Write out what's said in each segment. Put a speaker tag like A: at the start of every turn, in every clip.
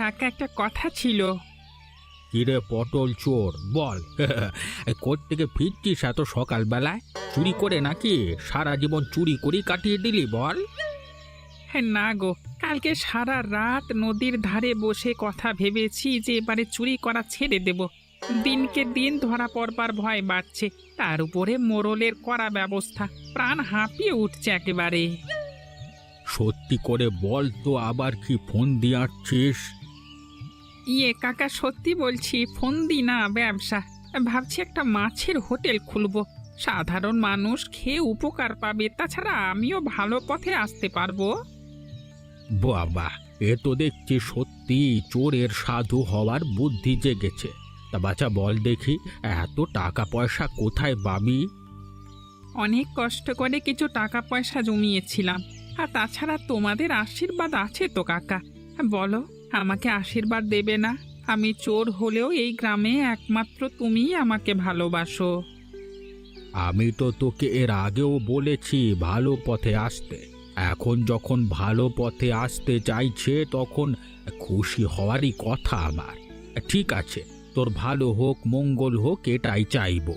A: কাকা, একটা কথা ছিল।
B: কিরে পটল চোর, বল। কোত্থেকে ফিরছিস এত সকালবেলায়? চুরি করে নাকি? সারা জীবন চুরি করি কাটিয়ে দিলি, বল।
A: হ্যাঁ না গো, কালকে সারা রাত নদীর ধারে বসে কথা ভেবেছি যে এবারে চুরি করা ছেড়ে দেব। দিনকে দিন ধরা পড়বার ভয় বাড়ছে, তার উপরে মোড়লের করা ব্যবস্থা, প্রাণ হাঁপিয়ে উঠছে একেবারে।
B: সত্যি করে বল তো, আবার কি ফোন দিয়ে আসছিস?
A: কাকা, সত্যি বলছি, ফোন দি না, ব্যবসা। ভাবছি একটা মাছের হোটেল খুলবো, সাধারণ মানুষ খেয়ে উপকার পাবে, তাছাড়া আমিও ভালো পথে আসতে পারবো।
B: বাবা, এ তো দেখছি সত্যি চোরের সাধু হওয়ার বুদ্ধি জেগেছে। তা বাচ্চা বল দেখি, এত টাকা পয়সা কোথায় পাবি?
A: অনেক কষ্ট করে কিছু টাকা পয়সা জমিয়েছিলাম, আর তাছাড়া তোমাদের আশীর্বাদ আছে তো কাকা। বলো, আমাকে আশীর্বাদ দেবে না? আমি চোর হলেও এই গ্রামে একমাত্র তুমিই আমাকে ভালোবাসো।
B: আমি তো তোকে এর আগেও বলেছি ভালো পথে আসতে। এখন যখন ভালো পথে আসতে চাইছে তখন খুশি হওয়ারই কথা আমার। ঠিক আছে, তোর ভালো হোক মঙ্গল হোক এটাই চাইবো।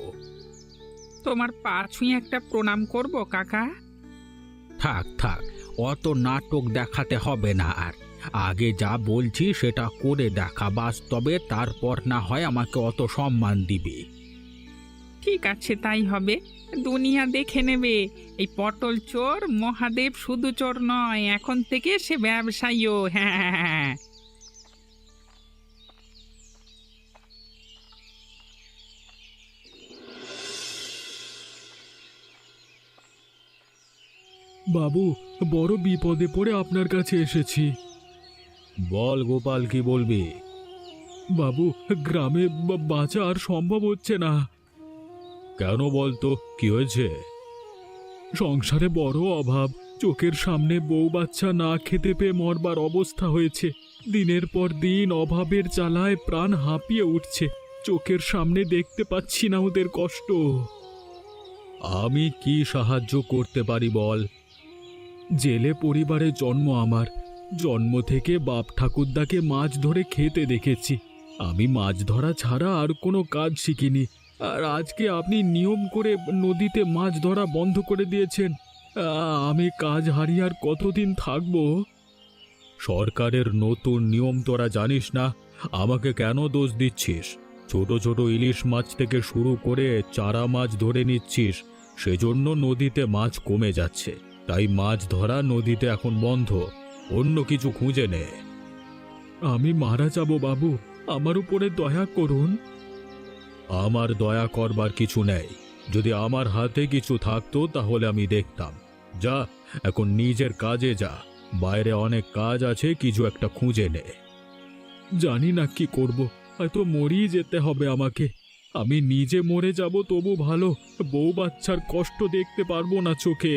A: তোমার পা ছুঁয়ে একটা প্রণাম করব কাকা।
B: থাক থাক, অত নাটক দেখাতে হবে না আর। আগে যা বলছি সেটা করে দেখা বাস্তবে, তারপর না হয় আমাকে অত সম্মান দিবি।
A: ঠিক আছে, তাই হবে। দুনিয়া দেখে নেবে, এই পটল চোর মহাদেব শুধু চোর নয়, এখন থেকে সে ব্যবসায়ীও। হ্যাঁ।
C: বাবু, বড় বিপদে পড়ে আপনার কাছে এসেছি।
B: বল গোপাল, কি বলবি?
C: বাবু, গ্রামে বাঁচা আর সম্ভব হচ্ছে না।
B: কেন বলতো, কি হয়েছে?
C: সংসারে বড় অভাব, চোখের সামনে বউ বাচ্চা না খেতে পেয়ে মরবার অবস্থা হয়েছে। দিনের পর দিন অভাবের জ্বালায় প্রাণ হাঁপিয়ে উঠছে। চোখের সামনে দেখতে পাচ্ছি না ওদের কষ্ট।
B: আমি কি সাহায্য করতে পারি বল?
C: জেলে পরিবারে জন্ম আমার। জন্ম থেকে বাপ ঠাকুরদাকে মাছ ধরে খেতে দেখেছি। আমি মাছ ধরা ছাড়া আর কোনো কাজ শিখিনি। আর আজকে আপনি নিয়ম করে নদীতে মাছ ধরা বন্ধ করে দিয়েছেন। আমি কাজ হারিয়ে আর কতদিন থাকবো?
B: সরকারের নতুন নিয়ম তোরা জানিস না? আমাকে কেন দোষ দিচ্ছিস? ছোট ছোট ইলিশ মাছ থেকে শুরু করে চারা মাছ ধরে নিচ্ছিস, সেজন্য নদীতে মাছ কমে যাচ্ছে। তাই মাছ ধরা নদীতে এখন বন্ধ। অন্য কিছু খুঁজে নে।
C: আমি মারা যাব বাবু, আমার উপরে দয়া করুন।
B: আমার দয়া করবার কিছু নেই। যদি আমার হাতে কিছু থাকতো তাহলে আমি দেখতাম। যা, এখন নিজের কাজে যা। বাইরে অনেক কাজ আছে, কিছু একটা খুঁজে নে।
C: জানি না কি করব, হয়তো মরেই যেতে হবে আমাকে। আমি নিজে মরে যাব তবু ভালো, বউ বাচ্চার কষ্ট দেখতে পারবো না চোখে।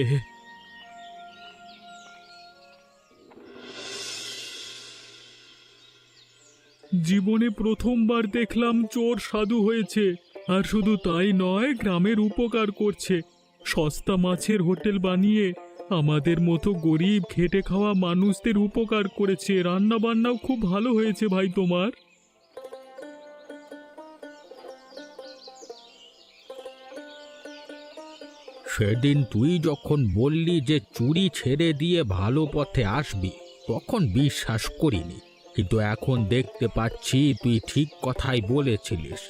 C: জীবনে প্রথমবার দেখলাম চোর সাধু হয়েছে। আর শুধু তাই নয়, গ্রামের উপকার করছে। সস্তা মাছের হোটেল বানিয়ে আমাদের মতো গরিব খেটে খাওয়া মানুষদের উপকার করেছে। রান্না বান্নাও খুব ভালো হয়েছে ভাই তোমার।
B: সেদিন তুই যখন বললি যে চুরি ছেড়ে দিয়ে ভালো পথে আসবি, তখন বিশ্বাস করিনি। কিন্তু এখন দেখতে পাচ্ছি তুই ঠিক কথাই বলেছিলিস।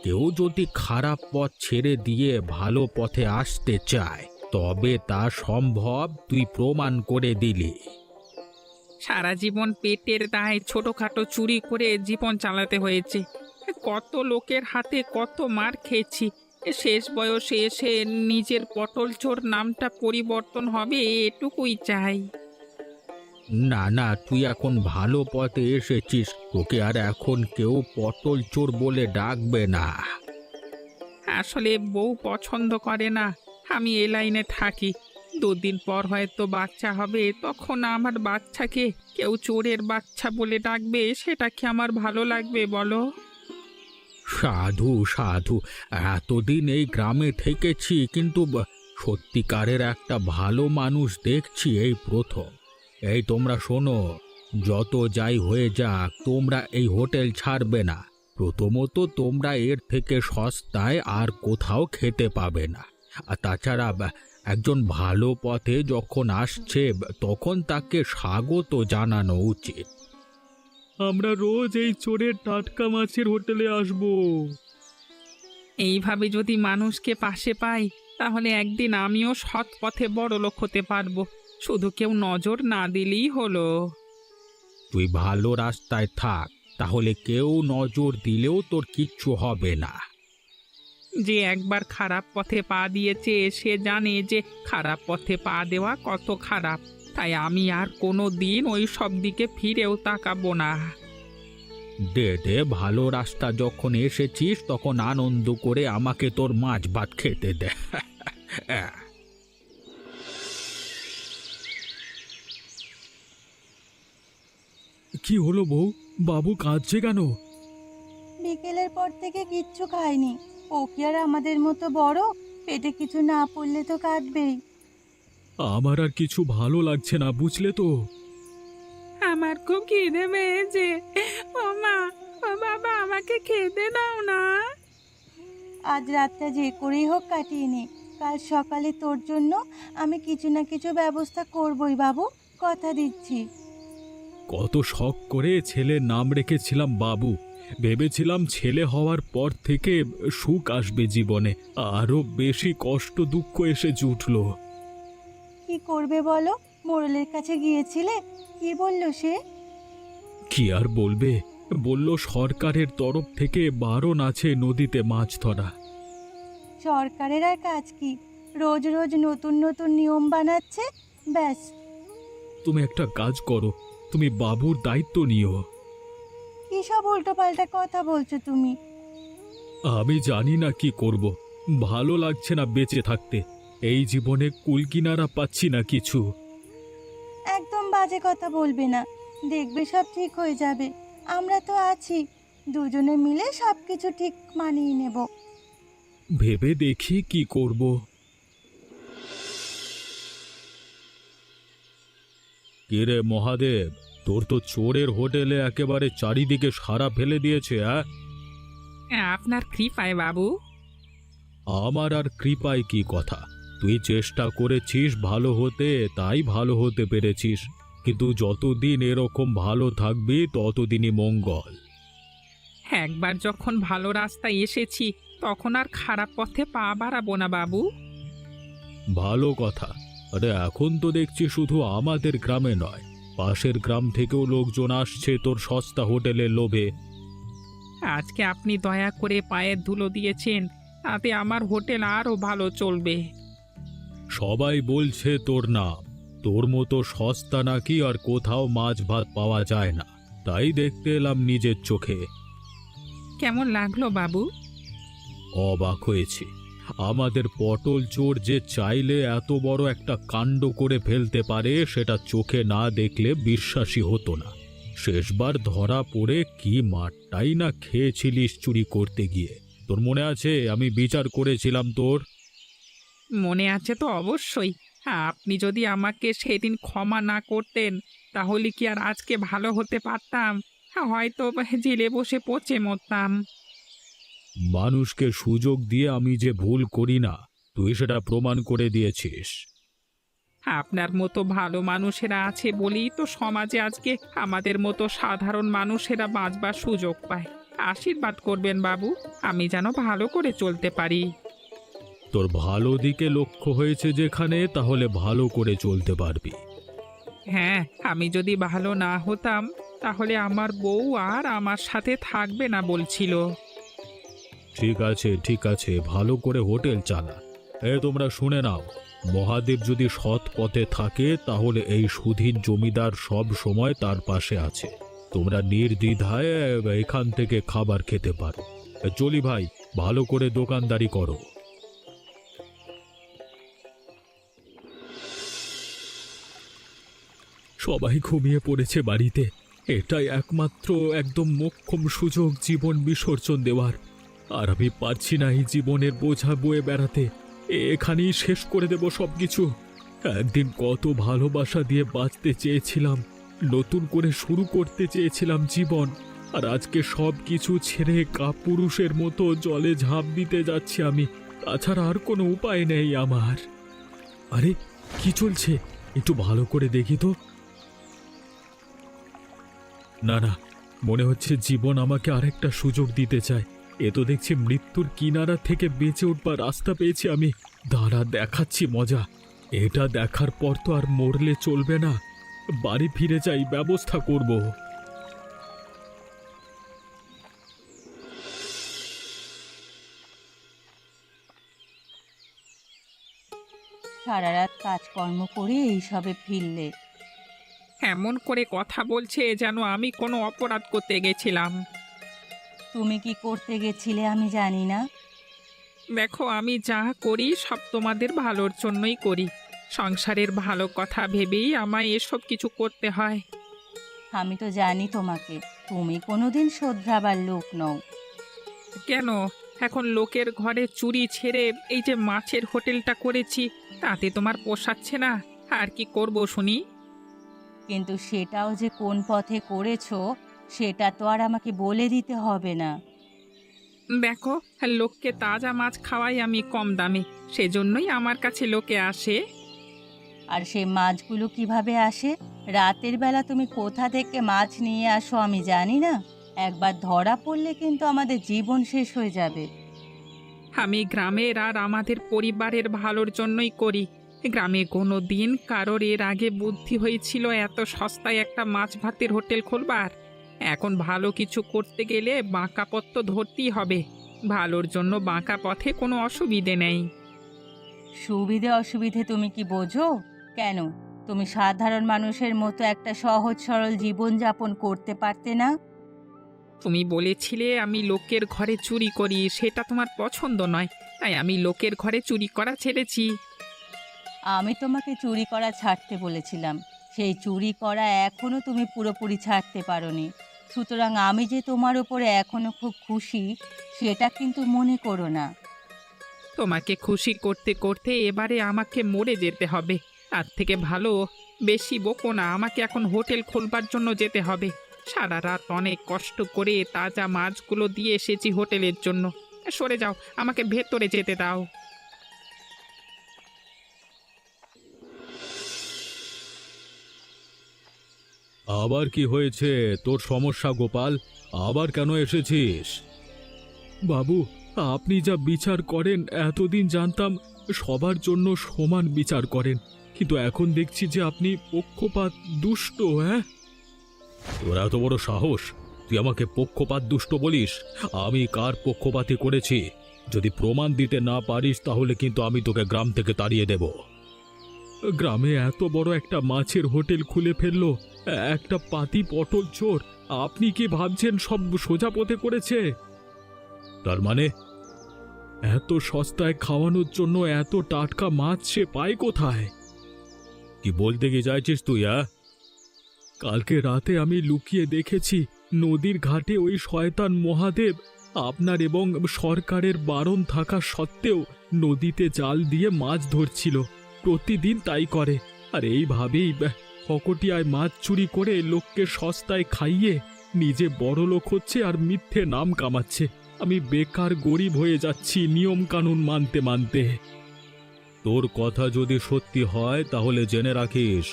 B: কেউ যদি খারাপ পথ ছেড়ে দিয়ে ভালো পথে আসতে চায় তবে তা সম্ভব, তুই প্রমাণ করে দিলি।
A: সারা জীবন পেটের দায়ে ছোটখাটো চুরি করে জীবন চালাতে হয়েছে। কত লোকের হাতে কত মার খেয়েছি। শেষ বয়সে এসে নিজের পটল চোর নামটা পরিবর্তন হবে, এটুকুই চাই।
B: না না, তুই এখন ভালো পথে এসেছিস, তোকে আর এখন কেউ পটল চোর বলে ডাকবে না।
A: আসলে বউ পছন্দ করে না আমি এ লাইনে থাকি। দুদিন পর হয়তো বাচ্চা হবে, তখন আমার বাচ্চাকে কেউ চোরের বাচ্চা বলে ডাকবে, সেটা কি আমার ভালো লাগবে বলো?
B: সাধু সাধু, এতদিন এই গ্রামে থেকেছি, কিন্তু সত্যিকারের একটা ভালো মানুষ দেখছি এই প্রথম। এই তোমরা শোনো, যত যাই হয়ে যাক তোমরা এই হোটেল ছাড়বে না। প্রথমত তোমরা এর থেকে সস্তায় আর কোথাও খেতে পাবে না। আর তাছাড়া একজন ভালো পথে যখন আসছে তখন তাকে স্বাগত জানানো উচিত।
C: আমরা রোজ এই চোরের টাটকা মাছের হোটেলে আসবো।
A: এইভাবে যদি মানুষকে পাশে পাই তাহলে একদিন আমিও সৎ পথে বড়লোক হতে পারবো। শুধু কেউ নজর না দিলেই হলো।
B: তুই ভালো রাস্তায় থাক, তাহলে কেউ নজর দিলেও তোর কিচ্ছু হবে না।
A: যে একবার খারাপ পথে পা দিয়েছে সে জানে যে খারাপ পথে পা দেওয়া কত খারাপ। তাই আমি আর কোনো দিন ওই সব দিকে ফিরেও তাকাবো না।
B: দে দে, ভালো রাস্তা যখন এসেছিস তখন আনন্দ করে আমাকে তোর মাছ ভাত খেতে দে।
C: কি হলো বউ, বাবু কাঁদছে কেন?
D: বিকেলের পর থেকে কিচ্ছু খায়নি। ও কি আর আমাদের মতো বড়? পেটে কিছু না পড়লে তো কাঁদবেই।
C: আমার আর কিছু ভালো লাগছে না, বুঝলে তো।
A: আমার খুব খিদে পেয়েছে। ও মা, ও বাবা, আমাকে খেতে দাও না।
D: আজ রাতটা যে করেই হোক কাটিয়ে নে। কাল সকালে তোর জন্য আমি কিছু না কিছু ব্যবস্থা করবই বাবু, কথা দিচ্ছি।
C: কত শখ করে ছেলের নাম রেখেছিলাম বাবু। ভেবেছিলাম ছেলে হওয়ার পর থেকে সুখ আসবে জীবনে, আরো বেশি কষ্ট দুঃখ এসে জুটলো।
D: কি করবে বলো? মোড়লের কাছে গিয়েছিলে, কি বলল সে?
C: কি আর বলবে, বলল সরকারের তরফ থেকে বারণ আছে নদীতে মাছ ধরা।
D: সরকারের আর কাজ কি? রোজ রোজ নতুন নতুন নিয়ম বানাচ্ছে, ব্যাস।
C: তুমি একটা কাজ করো, তুমি বাবুর দায়িত্ব নিও।
D: কি সব উল্টোপাল্টা কথা বলছো তুমি?
C: আমি জানি না কি করব, ভালো লাগছে না বেঁচে থাকতে। এই জীবনে কুলকিনারা পাচ্ছি না কিছু।
D: একদম বাজে কথা বলবে না, দেখবে সব ঠিক হয়ে যাবে। আমরা তো আছি, দুজনে মিলে সব কিছু ঠিক মানিয়ে নেব।
C: ভেবে দেখি কি করব। কিরে মহাদেব, তোর তো চোরের হোটেলে একেবারে চারিদিকে সারা ফেলে দিয়েছে।
A: আপনার কৃপায় বাবু।
C: আমার আর কৃপায় কি কথা, তুই চেষ্টা করেছিস ভালো হতে, তাই ভালো হতে পেরেছিস। কিন্তু যতদিন এরকম ভালো থাকবি ততদিনই মঙ্গল।
A: একবার যখন ভালো রাস্তায় এসেছি তখন আর খারাপ পথে পা বাড়াবো না বাবু।
C: ভালো কথা। আরে এখন তো দেখছি শুধু আমাদের গ্রামে নয়, পাশের গ্রাম থেকেও লোকজন আসছে তোর সস্তা হোটেলের লোভে।
A: আজকে আপনি দয়া করে পায়ের ধুলো দিয়েছেন, তাতে আমার হোটেল আরও ভালো চলবে।
C: সবাই বলছে তোর নাম, তোর মতো সস্তা নাকি আর কোথাও মাছ ভাত পাওয়া যায় না, তাই দেখতে এলাম নিজের চোখে।
A: কেমন লাগলো বাবু?
C: অবাক হয়েছি। আমাদের পটল চোর যে চাইলে এত বড় একটা কাণ্ড করে ফেলতে পারে সেটা চোখে না দেখলে বিশ্বাসই হতো না। শেষবার ধরা পড়ে কি মারটাই না খেয়েছিলিস চুরি করতে গিয়ে। তোর মনে আছে আমি বিচার করেছিলাম তোর?
A: মনে আছে তো অবশ্যই। আপনি যদি আমাকে সেদিন ক্ষমা না করতেন তাহলে কি আর আজকে ভালো হতে পারতাম? হয়তো জেলে বসে পচে মরতাম।
C: মানুষকে সুযোগ দিয়ে আমি যে ভুল করি না, তুই সেটা প্রমাণ করে দিয়েছিস।
A: আপনার মতো ভালো মানুষেরা আছে বলেই তো সমাজে আজকে আমাদের মতো সাধারণ মানুষেরা বাঁচবার সুযোগ পায়। আশীর্বাদ করবেন বাবু, আমি যেন ভালো করে চলতে পারি।
C: তোর ভালো দিকে লক্ষ্য হয়েছে যেখানে, তাহলে ভালো করে চলতে পারবি।
A: হ্যাঁ, আমি যদি ভালো না হতাম তাহলে আমার বউ আর আমার সাথে থাকবে না বলছিল।
C: ঠিক আছে ঠিক আছে, ভালো করে হোটেল চালা। তোমরা শুনে নাও, মহাদেব যদি সৎ পথে থাকে তাহলে এই সুধীন জমিদার সব সময় তার পাশে আছে। তোমরা নির্দ্বিধায় এখান থেকে খাবার খেতে পারো। চলি ভাই, ভালো করে দোকানদারি করো। সবাই ঘুমিয়ে পড়েছে বাড়িতে, এটাই একমাত্র একদম মোক্ষম সুযোগ জীবন বিসর্জন দেওয়ার। আর আমি পারছি না এই জীবনের বোঝা বয়ে বেড়াতে। এখানেই শেষ করে দেব সবকিছু। একদিন কত ভালোবাসা দিয়ে বাঁচতে চেয়েছিলাম, নতুন করে শুরু করতে চেয়েছিলাম জীবন, আর আজকে সব কিছু ছেড়ে কাপুরুষের মতো জলে ঝাঁপ দিতে যাচ্ছি আমি। তাছাড়া আর কোনো উপায় নেই আমার। আরে কি চলছে, একটু ভালো করে দেখি তো। না না, মনে হচ্ছে জীবন আমাকে আরেকটা সুযোগ দিতে চায়। এ তো দেখছি মৃত্যুর কিনারা থেকে বেঁচে উঠবার রাস্তা পেয়েছি আমি। দাঁড়া, দেখাচ্ছি মজা। এটা দেখার পর তো আর মরলে চলবে না, বাড়ি ফিরে যাই, ব্যবস্থা করব।
D: সারা রাত কাজকর্ম করে এইসবে ফিরলে?
A: এমন করে কথা বলছে যেন আমি কোনো অপরাধ করতে গেছিলাম।
D: তুমি কি করতে গেছিলে আমি জানি না।
A: দেখো, আমি যা করি সব তোমাদের ভালোর জন্যই করি। সংসারের ভালো কথা ভেবেই আমায় এসব কিছু করতে হয়।
D: আমি তো জানি তোমাকে, তুমি কোনোদিন শোধরাবার লোক নও।
A: কেন, এখন লোকের ঘরে চুরি ছেড়ে এই যে মাছের হোটেলটা করেছি, তাতে তোমার পোষাচ্ছে না? আর কি করব শুনি?
D: কিন্তু সেটাও যে কোন পথে করেছো সেটা তো আর আমাকে বলে দিতে হবে না।
A: দেখো, লোককে তাজা মাছ খাওয়াই আমি কম দামে, সেজন্যই আমার কাছে লোকে আসে।
D: আর সেই মাছগুলো কিভাবে আসে? রাতের বেলা তুমি কোথা থেকে মাছ নিয়ে আসো আমি জানি না। একবার ধরা পড়লে কিন্তু আমাদের জীবন শেষ হয়ে যাবে।
A: আমি গ্রামের আর আমাদের পরিবারের ভালোর জন্যই করি। গ্রামে কোনো দিন কারোর এর আগে বুদ্ধি হয়েছিল এত সস্তায় একটা মাছ ভাতের হোটেল খুলবার? এখন ভালো কিছু করতে গেলে বাঁকা পথ তো ধরতেই হবে। ভালোর জন্য বাঁকা পথে কোনো অসুবিধে নেই।
D: সুবিধে অসুবিধে তুমি কি বোঝো? কেন তুমি সাধারণ মানুষের মতো একটা সহজ সরল জীবনযাপন করতে পারতে না?
A: তুমি বলেছিলে আমি লোকের ঘরে চুরি করি, সেটা তোমার পছন্দ নয়, তাই আমি লোকের ঘরে চুরি করা ছেড়েছি।
D: আমি তোমাকে চুরি করা ছাড়তে বলেছিলাম, সেই চুরি করা এখনো তুমি পুরোপুরি ছাড়তে পারোনি। সুতরাং আমি যে তোমার উপরে এখনো খুব খুশি সেটা কিন্তু মনে করো না।
A: তোমাকে খুশি করতে করতে এবারে আমাকে মরে যেতে হবে। তার থেকে ভালো বেশি বকো না, আমাকে এখন হোটেল খোলবার জন্য যেতে হবে। সারা রাত অনেক কষ্ট করে তাজা মাছগুলো দিয়ে এসেছি হোটেলের জন্য। সরে যাও, আমাকে ভেতরে যেতে দাও।
C: আবার কি হয়েছে তোর সমস্যা গোপাল? আবার কেন এসেছিস? বাবু, আপনি যা বিচার করেন এতদিন জানতাম সবার জন্য সমান বিচার করেন, কিন্তু এখন দেখছি যে আপনি পক্ষপাত দুষ্ট। হ্যাঁ, তোর এত বড় সাহস, তুই আমাকে পক্ষপাত দুষ্ট বলিস? আমি কার পক্ষপাতী করেছি? যদি প্রমাণ দিতে না পারিস তাহলে কিন্তু আমি তোকে গ্রাম থেকে তাড়িয়ে দেব। গ্রামে এত বড় একটা মাছের হোটেল খুলে ফেললো একটা পাতি পটল চোর। আপনি কি ভাবছেন সব সোজা পথে করেছে? তার মানে এত সস্তায় খাওয়ানোর জন্য এত টাটকা মাছ সে পায় কোথায়? কি বলতে কি চাইছিস তুই? কালকে রাতে আমি লুকিয়ে দেখেছি নদীর ঘাটে ওই শয়তান মহাদেব আপনার এবং সরকারের বারণ থাকা সত্ত্বেও নদীতে জাল দিয়ে মাছ ধরছিল। প্রতিদিন তাই করে, আর এইভাবেই ফকটিয়ায় মাছ চুরি করে লোককে সস্তায় খাইয়ে নিজে বড় লোক হচ্ছে আর মিথ্যে নাম কামাচ্ছে। আমি বেকার গরিব হয়ে যাচ্ছি নিয়ম কানুন মানতে মানতে। তোর কথা যদি সত্যি হয় তাহলে জেনে রাখিস,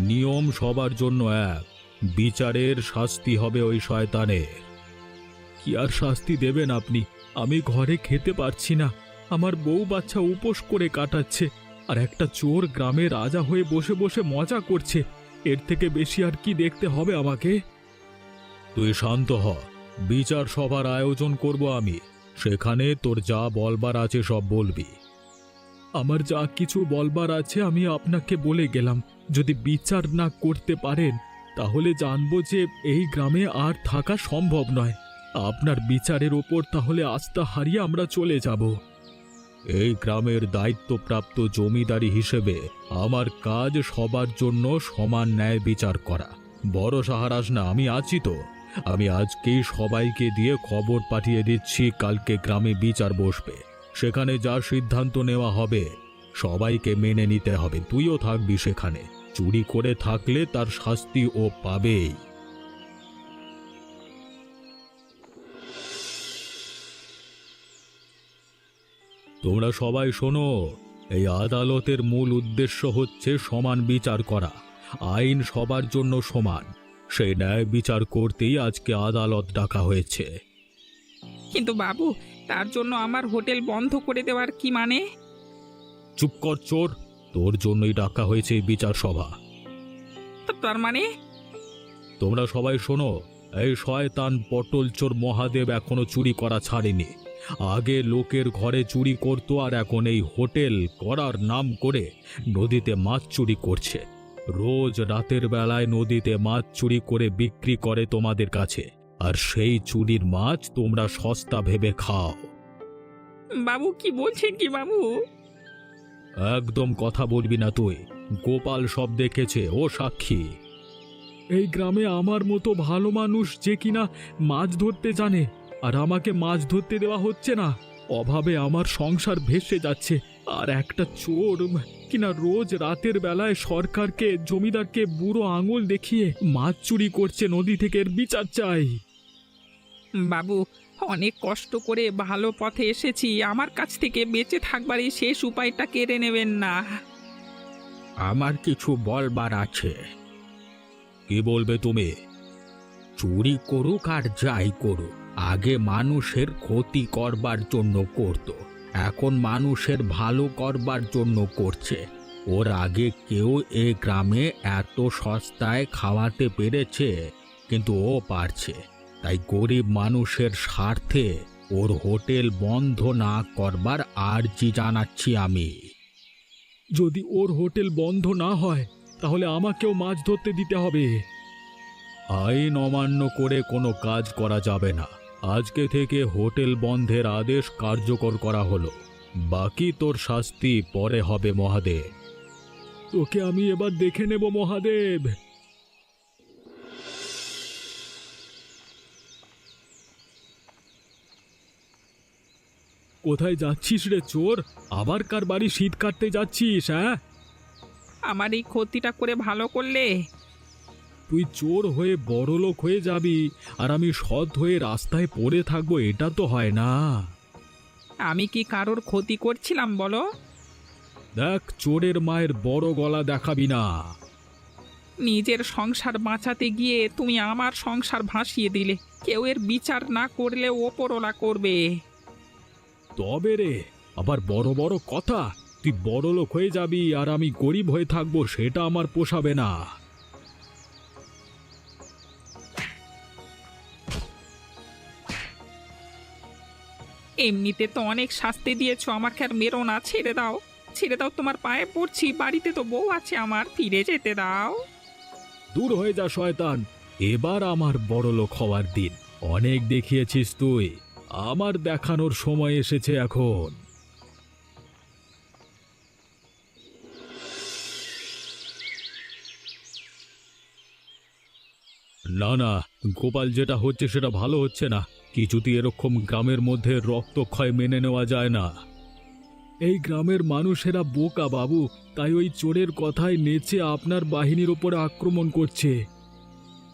C: নিয়ম সবার জন্য এক, বিচারের শাস্তি হবে ওই শয়তানের। কি আর শাস্তি দেবেন আপনি? আমি ঘরে খেতে পারছি না, আমার বউ বাচ্চা উপোস করে কাটাচ্ছে, আর একটা চোর গ্রামে রাজা হয়ে বসে বসে মজা করছে। এর থেকে বেশি আর কি দেখতে হবে আমাকে? তুই শান্ত হ, বিচার সভার আয়োজন করব আমি, সেখানে তোর যা বলবার আছে সব বলবি। আমার যা কিছু বলবার আছে আমি আপনাকে বলে গেলাম। যদি বিচার না করতে পারেন তাহলে জানবো যে এই গ্রামে আর থাকা সম্ভব নয়। আপনার বিচারের ওপর তাহলে আস্থা হারিয়ে আমরা চলে যাব। এই গ্রামের দায়িত্বপ্রাপ্ত জমিদারি হিসেবে আমার কাজ সবার জন্য সমান ন্যায় বিচার করা। বড় সাহারাস না, আমি আছি তো। আমি আজকেই সবাইকে দিয়ে খবর পাঠিয়ে দিচ্ছি, কালকে গ্রামে বিচার বসবে। সেখানে যা সিদ্ধান্ত নেওয়া হবে সবাইকে মেনে নিতে হবে, তুইও থাকবি সেখানে। চুরি করে থাকলে তার শাস্তি ও পাবেই। তোমরা সবাই শোনো, এই আদালতের মূল উদ্দেশ্য হচ্ছে সমান বিচার করা। আইন সবার জন্য সমান, সেই ন্যায় বিচার করতেই আজকে আদালত ডাকা হয়েছে।
A: কিন্তু বাবু, তার জন্য আমার হোটেল বন্ধ করে দেওয়ার কি মানে?
C: চুপ কর চোর, তোর জন্যই ডাকা হয়েছে এই বিচার সভা।
A: তার মানে?
C: তোমরা সবাই শোনো, এই শয়তান পটল চোর মহাদেব এখনো চুরি করা ছাড়েনি। আগে লোকের ঘরে চুরি করত, আর এখন এই হোটেল করার নাম করে নদীতে মাছ চুরি করছে। রোজ রাতের বেলায় নদীতে মাছ চুরি করে বিক্রি করে তোমাদের কাছে, আর সেই চুরির মাছ তোমরা সস্তা ভেবে খাও।
A: বাবু কি বলছেন কি বাবু?
C: একদম কথা বলবি না তুই। গোপাল সব দেখেছে, ও সাক্ষী। এই গ্রামে আমার মতো ভালো মানুষ যে কিনা মাছ ধরতে জানে, আর আমাকে মাছ ধরতে দেওয়া হচ্ছে না। অভাবে আমার সংসার ভেসে যাচ্ছে, আর একটা চোর কিনা রোজ রাতের বেলায় সরকারকে, জমিদারকে বুড়ো আঙুল দেখিয়ে মাছ চুরি করছে নদী থেকে। এর বিচার চাই।
A: বাবু, অনেক কষ্ট করে ভালো পথে এসেছি, আমার কাছ থেকে বেঁচে থাকবার এই শেষ উপায়টা কেড়ে নেবেন না।
B: আমার কিছু বলবার আছে।
C: কি বলবে তুমি?
B: চুরি করুক আর যাই করুক, আগে মানুষের ক্ষতি করবার জন্য করত, এখন মানুষের ভালো করবার জন্য করছে। ওর আগে কেউ এ গ্রামে এত সস্তায় খাওয়াতে পেরেছে, কিন্তু ও পারছে। তাই গরিব মানুষের স্বার্থে ওর হোটেল বন্ধ না করবার আর্জি জানাচ্ছি আমি।
C: যদি ওর হোটেল বন্ধ না হয়, তাহলে আমাকেও মাছ ধরতে দিতে হবে। আইন অমান্য করে কোনো কাজ করা যাবে না। আজকে থেকে হোটেল বন্ধের আদেশ কার্যকর করা হলো। বাকি তোর শাস্তি পরে হবে মহাদেব। তোকে আমি এবার দেখে নেব মহাদেব। কোথায় যাচ্ছিস রে চোর? আবার কার বাড়ি শীত কাটতে যাচ্ছিস? হ্যাঁ,
A: আমার এই ক্ষতিটা করে ভালো করলে।
C: তুই চোর হয়ে বড়লোক হয়ে যাবি, আর আমি সৎ হয়ে রাস্তায় পড়ে থাকবো, এটা তো হয় না।
A: আমি কি কারোর ক্ষতি করছিলাম বলো?
C: দেখ, চোরের মায়ের বড় গলা দেখাবি না।
A: নিজের সংসার বাঁচাতে গিয়ে তুমি আমার সংসার ভাসিয়ে দিলে। কেউ এর বিচার না করলে ওপরওয়ালা করবে।
C: তবে রে, আবার বড় বড় কথা। তুই বড়লোক হয়ে যাবি আর আমি গরিব হয়ে থাকবো, সেটা আমার পোষাবে না।
A: এমনিতে তো অনেক শাস্তি দিয়েছো, আমাকে আর মেরো না, ছেড়ে দাও। ছেড়ে দাও, তোমার পায়ে পড়ছি। বাড়িতে তো বউ আছে আমার, ফিরে যেতে দাও।
C: দূর হয়ে যা শয়তান। এবার আমার বড়লোক হওয়ার দিন। অনেক দেখিয়েছিস তুই, আমার দেখানোর সময় এসেছে এখন। না না, গোপাল, যেটা হচ্ছে সেটা ভালো হচ্ছে না। কিছুতেই এরকম গ্রামের মধ্যে রক্তক্ষয় মেনে নেওয়া যায় না। এই গ্রামের মানুষেরা বোকা বাবু, তাই ওই চোরের কথায় নেচে আপনার বাহিনীর ওপরে আক্রমণ করছে।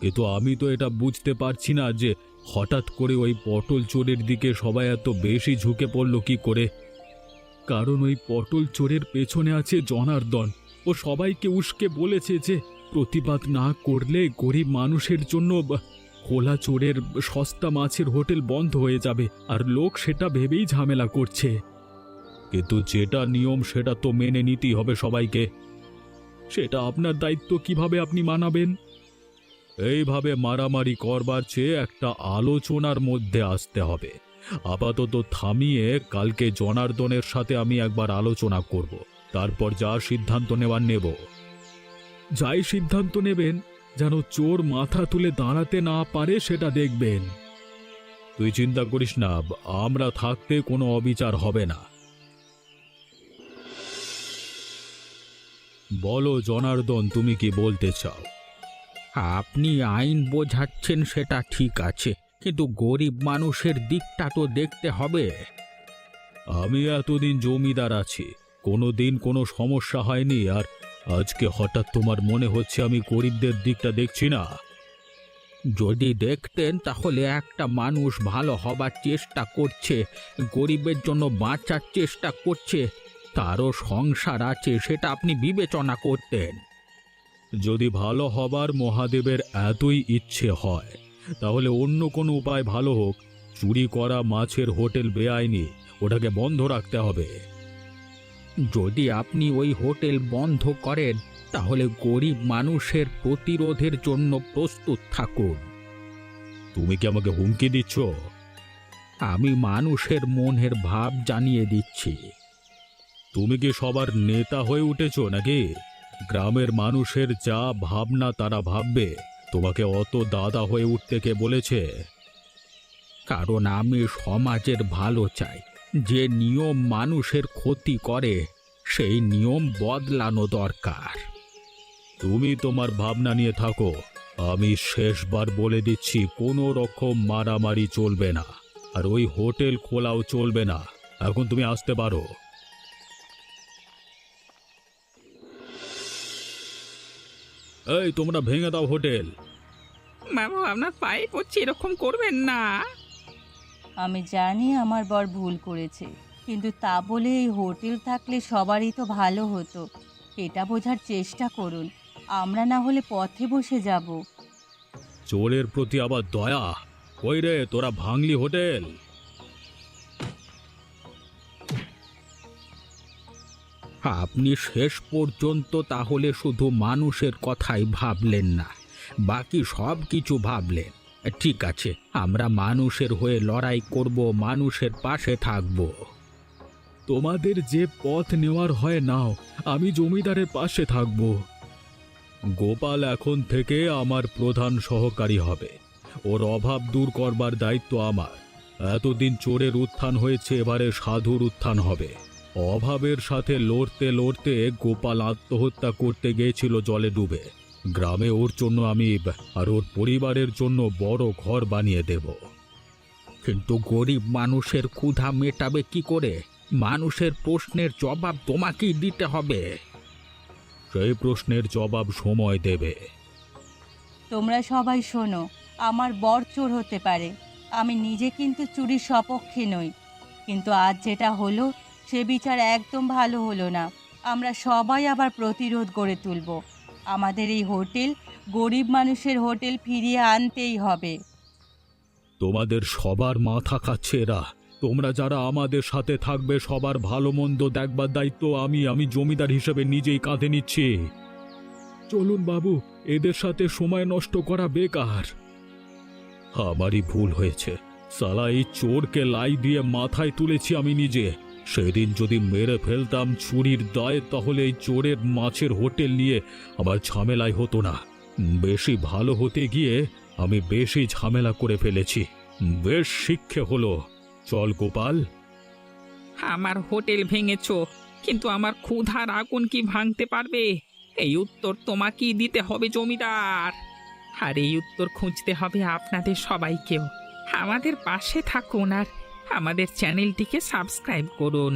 C: কিন্তু আমি তো এটা বুঝতে পারছি না যে হঠাৎ করে ওই পটল চোরের দিকে সবাই এত বেশি ঝুঁকে পড়ল কি করে। কারণ ওই পটল চোরের পেছনে আছে জনার্দন। ও সবাইকে উস্কে বলেছে যে প্রতিবাদ না করলে গরিব মানুষের জন্য খোলা চোরের সস্তা মাছের হোটেল বন্ধ হয়ে যাবে, আর লোক সেটা ভেবেই ঝামেলা করছে। কিন্তু যেটা নিয়ম সেটা তো মেনে নিতেই হবে সবাইকে। সেটা আপনার দায়িত্ব। কিভাবে আপনি মানাবেন? এইভাবে মারামারি করবার চেয়ে একটা আলোচনার মধ্যে আসতে হবে। আপাতত থামিয়ে কালকে জনার্দনের সাথে আমি একবার আলোচনা করব, তারপর যা সিদ্ধান্ত নেবার নেব। যাই সিদ্ধান্ত নেবেন, যেন চোর মাথা তুলে দাঁড়াতে না পারে সেটা দেখবেন। তুই চিন্তা করিস না, আমরা থাকতে কোনো অবিচার হবে না। বলো জনার্দন, তুমি কি বলতে চাও?
B: আপনি আইন বোঝাচ্ছেন সেটা ঠিক আছে, কিন্তু গরিব মানুষের দিকটা তো দেখতে হবে।
C: আমি এতদিন জমিদার আছি, কোনো দিন কোনো সমস্যা হয়নি, আর আজকে হঠাৎ তোমার মনে হচ্ছে আমি গরিবদের দিকটা দেখছি না?
B: যদি দেখতেন তাহলে একটা মানুষ ভালো হবার চেষ্টা করছে, গরিবের জন্য বাঁচার চেষ্টা করছে, তারও সংসার আছে, সেটা আপনি বিবেচনা করতেন।
C: যদি ভালো হবার মহাদেবের এতই ইচ্ছে হয় তাহলে অন্য কোনো উপায় ভালো হোক। চুরি করা মাছের হোটেল বেআইনি, ওটাকে বন্ধ রাখতে হবে।
B: যদি আপনি ওই হোটেল বন্ধ করেন তাহলে গরিব মানুষের প্রতিরোধের জন্য প্রস্তুত থাকুন।
C: তুমি কি আমাকে হুমকি দিচ্ছ?
B: আমি মানুষের মনের ভাব জানিয়ে দিচ্ছি।
C: তুমি কি সবার নেতা হয়ে উঠেছো নাকি? গ্রামের মানুষের যা ভাবনা তারা ভাববে। তোমাকে অত দাদা হয়ে উঠতে কে বলেছে?
B: কারণ আমি সমাজের ভালো চাই। যে নিয়ম মানুষের ক্ষতি করে সেই নিয়ম বদলানো দরকার।
C: তুমি তোমার ভাবনা নিয়ে থাকো। আমি শেষবার বলে দিচ্ছি, কোনো রকম মারামারি চলবে না, আর ওই হোটেল খোলাও চলবে না। এখন তুমি আসতে পারো। এই, তোমরা ভেঙে দাও হোটেল।
A: বাবু আপনার পায়ে পড়ছি, এরকম করবেন না।
D: আমি জানি আমার বর ভুল করেছে, কিন্তু তা বলে এই হোটেল থাকলে সবারই তো ভালো হতো। এটা বোঝার চেষ্টা করুন। আমরা না হলে পথে বসে যাব।
C: চোরের প্রতি আবার দয়া? কই রে, তোরা ভাঙলি হোটেল?
B: আপনি শেষ পর্যন্ত তাহলে শুধু মানুষের কথাই ভাবলেন না, বাকি সব কিছু ভাবলেন। ঠিক আছে, আমরা মানুষের হয়ে লড়াই করব, মানুষের পাশে থাকব।
C: তোমাদের যে পথ নেওয়ার হয় নাও, আমি জমিদারের পাশে থাকব। গোপাল এখন থেকে আমার প্রধান সহকারী হবে। ওর অভাব দূর করবার দায়িত্ব আমার। এতদিন চোরের উত্থান হয়েছে, এবারে সাধুর উত্থান হবে। অভাবের সাথে লড়তে লড়তে গোপাল আত্মহত্যা করতে গিয়েছিল জলে ডুবে। গ্রামে ওর জন্য আমি আর ওর পরিবারের জন্য বড় ঘর বানিয়ে দেব।
B: কিন্তু গরিব মানুষের ক্ষুধা মেটাবে কি করে? মানুষের প্রশ্নের জবাব তোমাকেই দিতে হবে।
C: সেই প্রশ্নের জবাব সময় দেবে।
D: তোমরা সবাই শোনো, আমার বর চোর হতে পারে, আমি নিজে কিন্তু চুরির সপক্ষে নই, কিন্তু আজ যেটা হলো সে বিচার একদম ভালো হলো না। আমরা সবাই আবার প্রতিরোধ গড়ে তুলব। আমাদের এই হোটেল গরিব মানুষের হোটেল ফিরিয়ে আনতেই হবে।
C: তোমাদের সবার মাথা খাচ্ছে এরা। তোমরা যারা আমাদের সাথে থাকবে সবার ভালো মন্দ দেখবার দায়িত্ব আমি জমিদার হিসেবে নিজেই কাঁধে নিচ্ছি। চলুন বাবু, এদের সাথে সময় নষ্ট করা বেকার। আমারই ভুল হয়েছে। সালা এই চোরকে লাই দিয়ে মাথায় তুলেছি আমি নিজে। সেদিন যদি মেরে ফেলতাম চুরির দায়, তাহলে এই চোরের মাছের হোটেল নিয়ে আবার ঝামেলাই হতো না। বেশি ভালো হতে গিয়ে আমি বেশি ঝামেলা করে ফেলেছি। বেশ শিক্ষে হলো। চল গোপাল।
A: আমার হোটেল ভেঙেছো, কিন্তু আমার ক্ষুধার আগুন কি ভাঙতে পারবে? এই উত্তর তোমাকেই দিতে হবে জমিদার। আর এই উত্তর খুঁজতে হবে আপনাদের সবাইকেও। আমাদের পাশে থাকুন আর আমাদের চ্যানেলটিকে সাবস্ক্রাইব করুন।